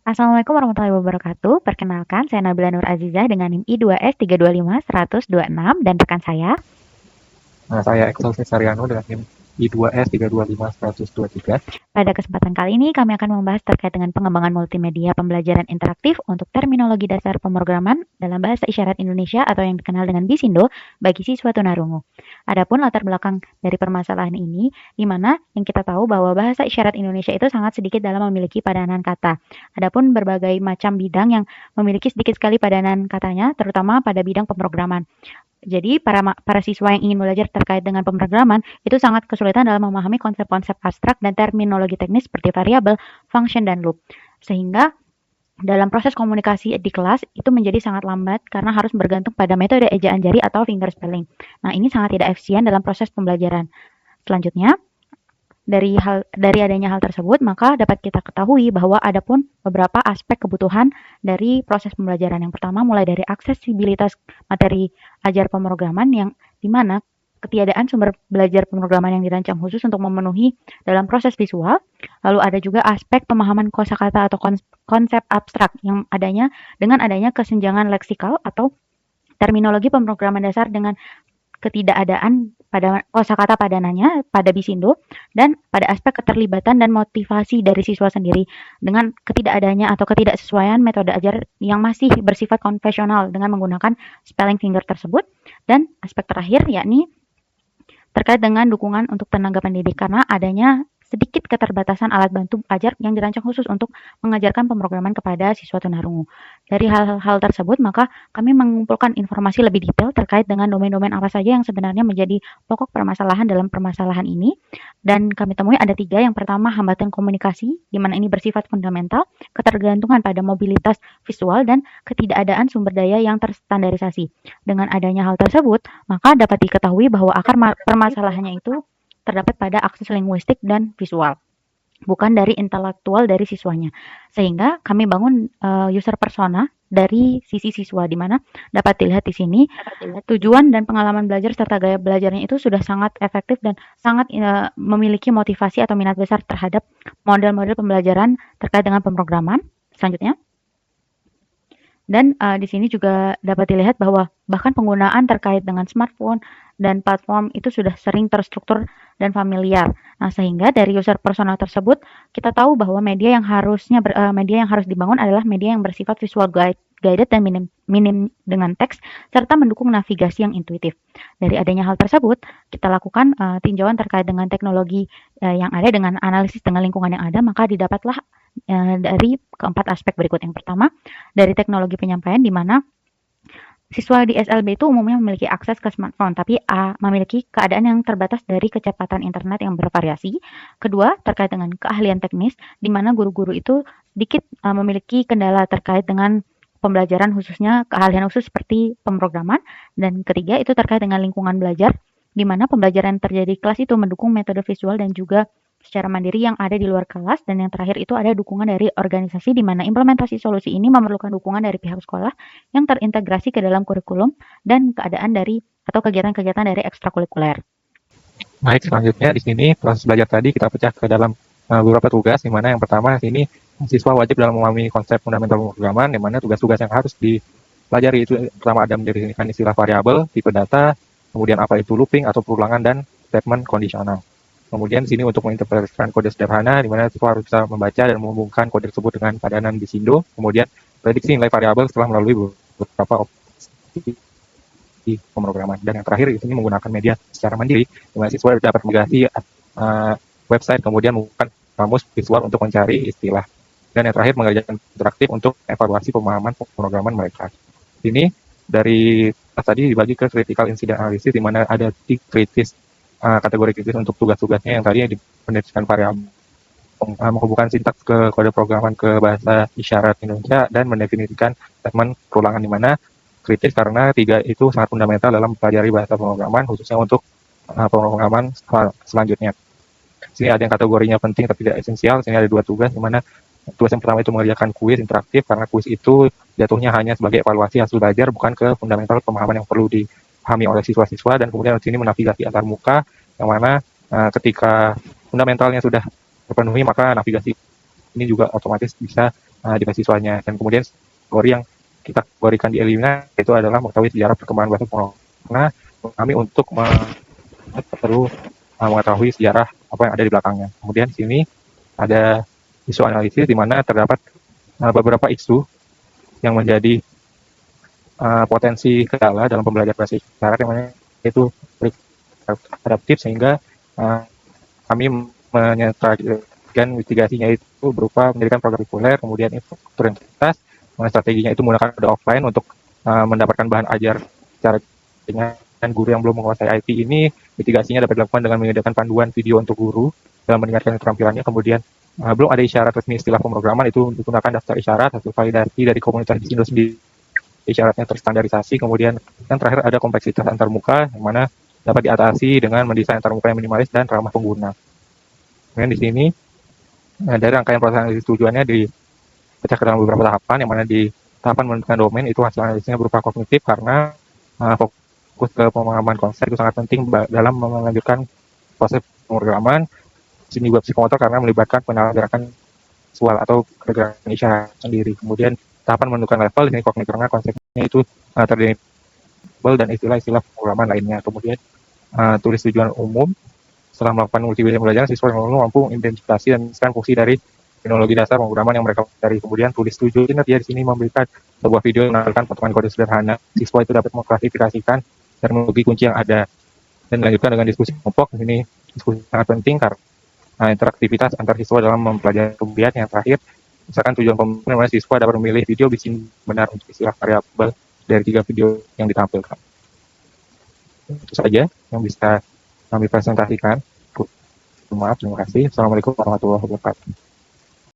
Assalamualaikum warahmatullahi wabarakatuh. Perkenalkan, saya Nabila Nur Azizah dengan NIM I2S325-126 dan rekan saya. Nah, saya Excel Cesariano dengan NIM I2S325-123. Pada kesempatan kali ini, kami akan membahas terkait dengan pengembangan multimedia pembelajaran interaktif untuk terminologi dasar pemrograman dalam bahasa isyarat Indonesia atau yang dikenal dengan Bisindo bagi siswa tunarungu. Adapun latar belakang dari permasalahan ini, di mana yang kita tahu bahwa bahasa isyarat Indonesia itu sangat sedikit dalam memiliki padanan kata. Adapun berbagai macam bidang yang memiliki sedikit sekali padanan katanya, terutama pada bidang pemrograman. Jadi para siswa yang ingin belajar terkait dengan pemrograman itu sangat kesulitan dalam memahami konsep-konsep abstrak dan terminologi teknis seperti variabel, function, dan loop. Sehingga dalam proses komunikasi di kelas itu menjadi sangat lambat karena harus bergantung pada metode ejaan jari atau finger spelling. Nah, ini sangat tidak efisien dalam proses pembelajaran. Selanjutnya, dari adanya hal tersebut, maka dapat kita ketahui bahwa ada pun beberapa aspek kebutuhan dari proses pembelajaran. Yang pertama, mulai dari aksesibilitas materi ajar pemrograman yang dimana ketiadaan sumber belajar pemrograman yang dirancang khusus untuk memenuhi dalam proses visual. Lalu ada juga aspek pemahaman kosakata atau konsep abstrak yang dengan adanya kesenjangan leksikal atau terminologi pemrograman dasar dengan ketidakadaan pada kosakata padanannya pada Bisindo dan pada aspek keterlibatan dan motivasi dari siswa sendiri dengan ketidakadanya atau ketidaksesuaian metode ajar yang masih bersifat konvensional dengan menggunakan spelling finger tersebut, dan aspek terakhir yakni terkait dengan dukungan untuk tenaga pendidik karena adanya sedikit keterbatasan alat bantu ajar yang dirancang khusus untuk mengajarkan pemrograman kepada siswa tunarungu. Dari hal-hal tersebut, maka kami mengumpulkan informasi lebih detail terkait dengan domain-domain apa saja yang sebenarnya menjadi pokok permasalahan dalam permasalahan ini. Dan kami temui ada 3. Yang pertama, hambatan komunikasi, di mana ini bersifat fundamental, ketergantungan pada mobilitas visual, dan ketidakadaan sumber daya yang terstandarisasi. Dengan adanya hal tersebut, maka dapat diketahui bahwa akar permasalahannya itu terdapat pada akses linguistik dan visual, bukan dari intelektual dari siswanya. Sehingga kami bangun user persona dari sisi siswa, di mana dapat dilihat di sini tujuan dan pengalaman belajar serta gaya belajarnya itu sudah sangat efektif dan sangat memiliki motivasi atau minat besar terhadap model-model pembelajaran terkait dengan pemrograman. Selanjutnya, dan di sini juga dapat dilihat bahwa bahkan penggunaan terkait dengan smartphone dan platform itu sudah sering terstruktur dan familiar. Nah, sehingga dari user persona tersebut kita tahu bahwa media yang harus dibangun adalah media yang bersifat visual guided dan minim dengan teks serta mendukung navigasi yang intuitif. Dari adanya hal tersebut, kita lakukan tinjauan terkait dengan teknologi yang ada dengan analisis dengan lingkungan yang ada, maka didapatlah dari keempat aspek berikut. Yang pertama, dari teknologi penyampaian, di mana siswa di SLB itu umumnya memiliki akses ke smartphone, tapi memiliki keadaan yang terbatas dari kecepatan internet yang bervariasi. Kedua, terkait dengan keahlian teknis, di mana guru-guru itu sedikit memiliki kendala terkait dengan pembelajaran, khususnya keahlian khusus seperti pemrograman. Dan ketiga, itu terkait dengan lingkungan belajar, di mana pembelajaran terjadi di kelas itu mendukung metode visual dan juga secara mandiri yang ada di luar kelas. Dan yang terakhir itu ada dukungan dari organisasi, di mana implementasi solusi ini memerlukan dukungan dari pihak sekolah yang terintegrasi ke dalam kurikulum dan kegiatan-kegiatan dari ekstrakurikuler. Baik, selanjutnya di sini proses belajar tadi kita pecah ke dalam beberapa tugas, di mana yang pertama di sini siswa wajib dalam memahami konsep fundamental pemrograman, di mana tugas-tugas yang harus dipelajari itu pertama ada mendefinisikan istilah variabel, tipe data, kemudian apa itu looping atau perulangan, dan statement kondisional. Kemudian di sini untuk menginterpretasikan kode sederhana, di mana siswa harus bisa membaca dan menghubungkan kode tersebut dengan padanan Bisindo. Kemudian prediksi nilai variabel setelah melalui beberapa opsi di pemrograman. Dan yang terakhir di sini menggunakan media secara mandiri, di mana siswa dapat mengganti website, kemudian menggunakan kamus visual untuk mencari istilah. Dan yang terakhir mengerjakan interaktif untuk evaluasi pemahaman pemrograman mereka. Ini dari tadi dibagi ke critical incident analysis, di mana ada kategori kritis untuk tugas-tugasnya yang tadi mendefinisikan variabel, menghubungkan sintaks ke kode programan ke bahasa isyarat Indonesia, dan mendefinisikan statement perulangan, di mana kritis karena 3 itu sangat fundamental dalam mempelajari bahasa pemrograman, khususnya untuk pemrograman selanjutnya. Sini ada yang kategorinya penting tapi tidak esensial. Sini ada 2 tugas, di mana tugas yang pertama itu mengerjakan kuis interaktif, karena kuis itu jatuhnya hanya sebagai evaluasi hasil belajar, bukan ke fundamental pemahaman yang perlu dipahami oleh siswa-siswa. Dan kemudian di sini menavigasi antar muka, yang mana ketika fundamentalnya sudah terpenuhi, maka navigasi ini juga otomatis bisa dibahas siswanya. Dan kemudian kategori yang kita kategorikan di Elina itu adalah mengetahui sejarah perkembangan bahasa pemrograman, karena kami untuk perlu mengetahui sejarah apa yang ada di belakangnya. Kemudian di sini ada isu analisis di mana terdapat beberapa isu yang menjadi potensi kendala dalam pembelajaran bahasa isyarat, yang mana itu adaptif, sehingga kami menyetralikan mitigasinya itu berupa mendirikan program reguler, kemudian infrastruktur integritas, strateginya itu menggunakan kode offline untuk mendapatkan bahan ajar secara ringan, dan guru yang belum menguasai IT ini mitigasinya dapat dilakukan dengan menyediakan panduan video untuk guru dalam meningkatkan keterampilannya. Kemudian belum ada isyarat resmi istilah pemrograman, itu digunakan daftar isyarat hasil validasi dari komunitas di Indo sendiri, isyaratnya terstandarisasi. Kemudian yang terakhir ada kompleksitas antarmuka, yang mana dapat diatasi dengan mendesain antarmuka yang minimalis dan ramah pengguna. Kemudian di sini dari rangkaian proses analisis tujuannya dipecah ke dalam beberapa tahapan, yang mana di tahapan menentukan domain itu hasil analisisnya berupa kognitif, karena fokus ke pemahaman konsep itu sangat penting dalam melanjutkan proses pemrograman. Di sini juga psikomotor karena melibatkan pengenalan gerakan visual atau gerakan isyarat sendiri. Kemudian tahapan menentukan level, di sini kognitif karena konsepnya itu terdiri dan istilah-istilah pemrograman lainnya. Kemudian tulis tujuan umum. Setelah melakukan multimedia pembelajaran, siswa yang mampu identifikasi dan menuliskan fungsi dari teknologi dasar pemrograman yang mereka pelajari. Kemudian tulis tujuan, dia di sini memberikan sebuah video yang menampilkan potongan kode sederhana. Siswa itu dapat mengklasifikasikan terminologi kunci yang ada, dan dilanjutkan dengan diskusi kelompok. Ini diskusi sangat penting karena interaktivitas antar siswa dalam mempelajari. Kemudian yang terakhir, misalkan tujuan pembelajaran, siswa dapat memilih video bisin benar untuk istilah variabel dari 3 video yang ditampilkan. Itu saja yang bisa kami presentasikan. Maaf, terima kasih. Assalamualaikum warahmatullahi wabarakatuh.